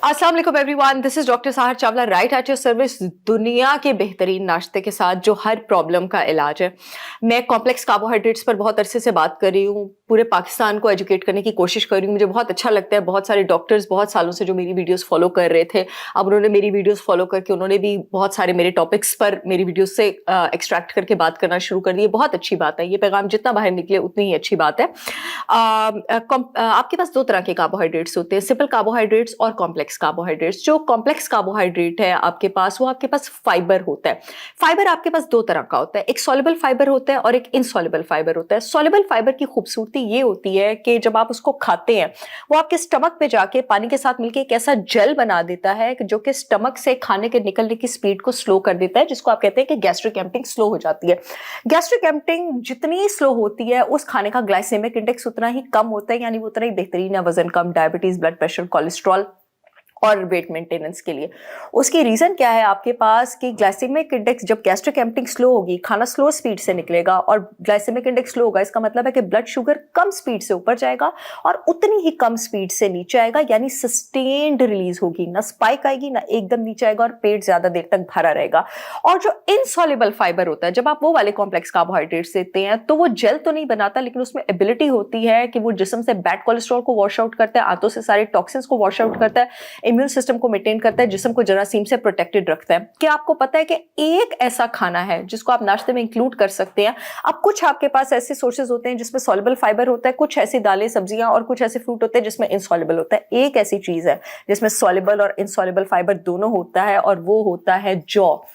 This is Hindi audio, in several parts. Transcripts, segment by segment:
अस्सलाम वालेकुम everyone, this is doctor Sahar Chawla right at your service. दुनिया के बेहतरीन नाश्ते के साथ जो हर प्रॉब्लम का इलाज है। मैं कॉम्प्लेक्स कार्बोहाइड्रेट्स पर बहुत अरसे से बात कर रही हूँ, पूरे पाकिस्तान को एजुकेट करने की कोशिश कर रही हूँ। मुझे बहुत अच्छा लगता है, बहुत सारे डॉक्टर्स बहुत सालों से जो मेरी वीडियोस फॉलो कर रहे थे, अब उन्होंने मेरी वीडियोस फॉलो करके उन्होंने भी बहुत सारे मेरे टॉपिक्स पर मेरी वीडियोस से एक्सट्रैक्ट करके बात करना शुरू कर दी। बहुत अच्छी बात है, ये पैगाम जितना बाहर निकले उतनी ही अच्छी बात है। आपके पास दो तरह के कार्बोहाइड्रेट्स होते हैं, सिंपल कार्बोहाइड्रेट्स और कॉम्प्लेक्स कार्बोहाइड्रेट्स। जो कॉम्प्लेक्स कार्बोहाइड्रेट है आपके पास, वो आपके पास फाइबर होता है। फाइबर आपके पास दो तरह का होता है, एक सॉल्युबल फाइबर होता है और एक इनसॉल्युबल फाइबर होता है। सॉल्युबल फाइबर की खूबसूरती ये होती है कि जब आप उसको खाते हैं वो आपके स्टमक पे जाके पानी के साथ मिलके एक ऐसा जेल बना देता है जो कि स्टमक से खाने के निकलने की स्पीड को स्लो कर देता है, जिसको आप कहते हैं कि गैस्ट्रिक एम्पटिंग स्लो हो जाती है। गैस्ट्रिक एम्पटिंग जितनी स्लो होती है उस खाने का ग्लाइसेमिक इंडेक्स उतना ही कम होता है, यानी वो उतना ही बेहतरीन है वजन कम, डायबिटीज, ब्लड प्रेशर, कोलेस्ट्रॉल और वेट मेंटेनेंस के लिए। उसकी रीजन क्या है आपके पास कि ग्लाइसेमिक इंडेक्स, जब गैस्ट्रिक एम्पटिंग स्लो होगी, खाना स्लो स्पीड से निकलेगा और ग्लाइसेमिक इंडेक्स स्लो होगा, इसका मतलब है कि ब्लड शुगर कम स्पीड से ऊपर जाएगा और उतनी ही कम स्पीड से नीचे आएगा, यानी सस्टेन्ड रिलीज होगी, ना स्पाइक आएगी ना एकदम नीचे आएगा और पेट ज्यादा देर तक भरा रहेगा। और जो इनसॉल्युबल फाइबर होता है, जब आप वो वाले कॉम्प्लेक्स कार्बोहाइड्रेट्स देते हैं तो वो जेल तो नहीं बनाता, लेकिन उसमें एबिलिटी होती है कि वो जिस्म से बैड कोलेस्ट्रॉल को वॉश आउट करता है, आंतों से सारे टॉक्सिन्स को वॉश आउट करता है, इम्यून सिस्टम को मेंटेन करता है, जिस्म को जरासीम से प्रोटेक्टेड रखता है। क्या आपको पता है कि एक ऐसा खाना है जिसको आप नाश्ते में इंक्लूड कर सकते हैं? अब कुछ आपके पास ऐसे सोर्सेज होते हैं जिसमें सॉल्युबल फाइबर होता है, कुछ ऐसी दालें, सब्जियां और कुछ ऐसे फ्रूट होते हैं जिसमें इनसॉल्युबल होता है। एक ऐसी चीज है जिसमें सॉल्युबल और इनसॉल्युबल फाइबर दोनों होता है और वो होता है जौ,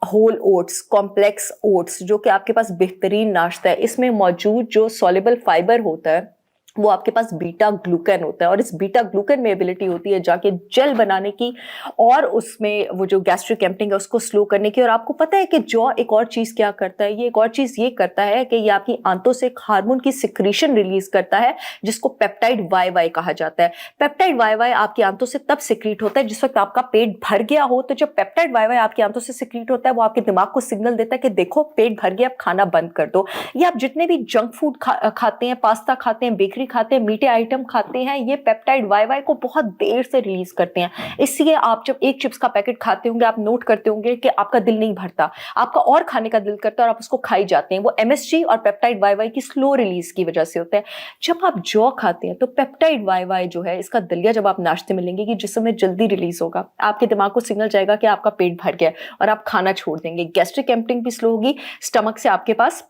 होल ओट्स, कॉम्प्लेक्स ओट्स, जो कि आपके पास बेहतरीन नाश्ता है। इसमें मौजूद जो सॉल्युबल फाइबर होता है वो आपके पास बीटा ग्लूकन होता है और इस बीटा ग्लूकन में एबिलिटी होती है जाके जेल बनाने की और उसमें वो जो गैस्ट्रिक एम्पटिंग है उसको स्लो करने की। और आपको पता है कि जौ एक और चीज क्या करता है, ये एक और चीज ये करता है कि ये आपकी आंतों से एक हार्मोन की सिक्रीशन रिलीज करता है जिसको पेप्टाइड वाई वाई कहा जाता है। पेप्टाइड वाई वाई आपकी आंतों से तब सिक्रीट होता है जिस वक्त आपका पेट भर गया हो। तो जब पेप्टाइड वाई वाई आपकी आंतों से सिक्रीट होता है वो आपके दिमाग को सिग्नल देता है कि देखो पेट भर गया, अब खाना बंद कर दो। ये आप जितने भी जंक फूड खाते हैं, पास्ता खाते हैं, बेकरी खाते हैं, मीठे आइटम खाते हैं, ये पेप्टाइड वाई वाई को बहुत देर से रिलीज करते हैं। इसलिए आप जब एक चिप्स का पैकेट खाते होंगे आप नोट करते होंगे कि आपका दिल नहीं भरता, आपका और खाने का दिल करता है और आप उसको खाई जाते हैं। वो एमएसजी और पेप्टाइड वाई वाई की स्लो रिलीज की वजह से होता है। जब आप जौ खाते हैं तो पेप्टाइड वाई वाई जो है, इसका दलिया जब आप नाश्ते में लेंगे कि जिसमें जल्दी रिलीज होगा, आपके दिमाग को सिग्नल जाएगा कि आपका पेट भर गया और आप खाना छोड़ देंगे। गैस्ट्रिक एम्पटिंग भी स्लो होगी, स्टमक से आपके पास,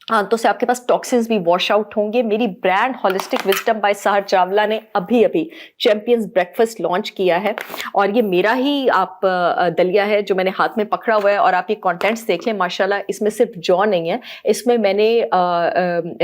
तो से आपके पास टॉक्सिन्स भी वॉश आउट होंगे। मेरी brand holistic wisdom by Sahar Chawla ने अभी अभी चैंपियंस ब्रेकफास्ट लॉन्च किया है और ये मेरा ही आप दलिया है जो मैंने हाथ में पकड़ा हुआ है। और आप ये कंटेंट्स देख लें, माशाल्लाह इसमें सिर्फ जौ नहीं है, इसमें मैंने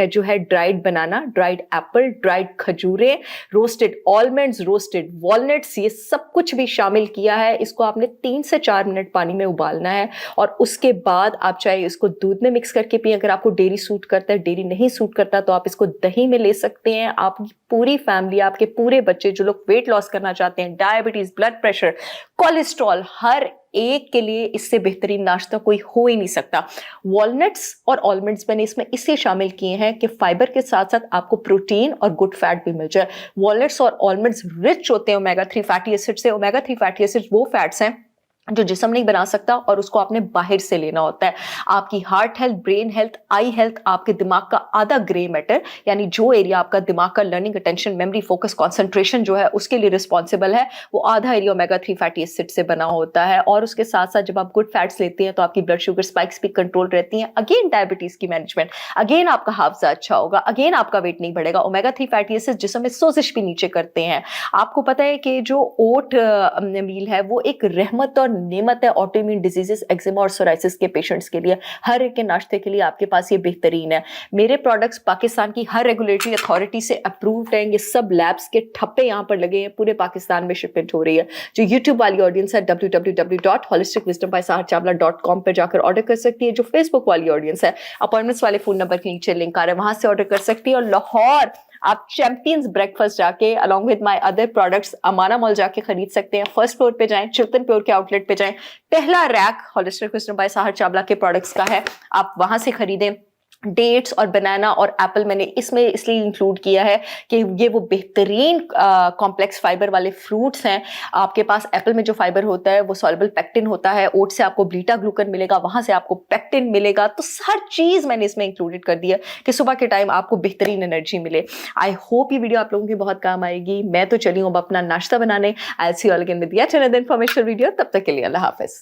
जो है dried banana, dried apple, dried खजूरें, रोस्टेड ऑलमंड्स, रोस्टेड वॉलनट्स, ये सब कुछ भी शामिल किया है। इसको आपने 3 से 4 मिनट पानी में उबालना है और उसके बाद आप चाहे इसको दूध में मिक्स करके पिए, अगर आपको डेयरी सूट करता है, डेयरी नहीं सूट करता तो आप इसको दही में ले सकते हैं। आपकी पूरी फैमिली, आपके पूरे बच्चे जो लोग वेट लॉस करना चाहते हैं, डायबिटीज, ब्लड प्रेशर, कोलेस्ट्रॉल, हर एक के लिए इससे बेहतरीन नाश्ता कोई हो ही नहीं सकता। वॉलनट्स और ऑलमंड्स मैंने इसमें इसलिए शामिल किए हैं कि फाइबर के साथ साथ आपको प्रोटीन और गुड फैट भी मिल जाए। वॉलनट्स और ऑलमंड्स रिच होते हैं ओमेगा 3 फैटी एसिड से। ओमेगा 3 फैटी एसिड वो फैट्स हैं जो जिस्म नहीं बना सकता और उसको आपने बाहर से लेना होता है। आपकी हार्ट हेल्थ, ब्रेन हेल्थ, आई हेल्थ, आपके दिमाग का आधा ग्रे मैटर, यानी जो एरिया आपका दिमाग का learning, attention, memory, focus, concentration जो है उसके लिए रिस्पॉन्सिबल है, वो आधा एरिया ओमेगा 3 फैटी एसिड से बना होता है। और उसके साथ साथ जब आप गुड फैट्स लेते हैं तो आपकी ब्लड शुगर स्पाइक्स भी कंट्रोल रहती हैं। अगेन डायबिटीज की मैनेजमेंट, अगेन आपका हाफजा अच्छा होगा, अगेन आपका वेट नहीं बढ़ेगा। ओमेगा 3 फैटी एसिड जिसमें सोजिश भी नीचे करते हैं। आपको पता है कि जो ओट मील है वो एक रहमत और नेमत है ऑटोइम्यून डिजीजेस, एक्जिमा और सोराइसिस के पेशेंट्स के लिए। हर एक के नाश्ते के लिए आपके पास ये बेहतरीन है। मेरे प्रोडक्ट्स पाकिस्तान की हर रेगुलेटरी अथॉरिटी से अप्रूव्ड हैं। ये सब लैब्स के ठप्पे यहाँ पर लगे हैं, पूरे पाकिस्तान में शिपमेंट हो रही है। जो यूट्यूब वाली ऑडियंस है www.holisticwisdombysaharchavla.com पर जाकर ऑर्डर कर सकती है। जो फेसबुक वाली ऑडियंस है, अपॉइंटमेंट्स वाले फोन नंबर के नीचे लिंक आ रहा है, वहां से ऑर्डर कर सकती है। और लाहौर आप चैंपियंस ब्रेकफास्ट जाके along with my other products Amana mall जाके खरीद सकते हैं। फर्स्ट फ्लोर पे जाएं, चिल्तन प्योर के आउटलेट पे जाएं, पहला rack holistic wisdom by Sahar Chawla के प्रोडक्ट्स का है, आप वहां से खरीदें। डेट्स और बनाना और एप्पल मैंने इसमें इसलिए इंक्लूड किया है कि ये वो बेहतरीन कॉम्प्लेक्स फाइबर वाले फ्रूट्स हैं। आपके पास एप्पल में जो फाइबर होता है वो सॉल्युबल पेक्टिन होता है, ओट्स से आपको बीटा ग्लूकन मिलेगा, वहां से आपको पेक्टिन मिलेगा। तो हर चीज मैंने इसमें इंक्लूडेड कर दिया कि सुबह के टाइम आपको बेहतरीन एनर्जी मिले। आई होप ये वीडियो आप लोगों की बहुत काम आएगी। मैं तो चली हूँ अब अपना नाश्ता बनाने। I see you all again with yet another informational video. तब तक के लिए अल्लाह हाफिज।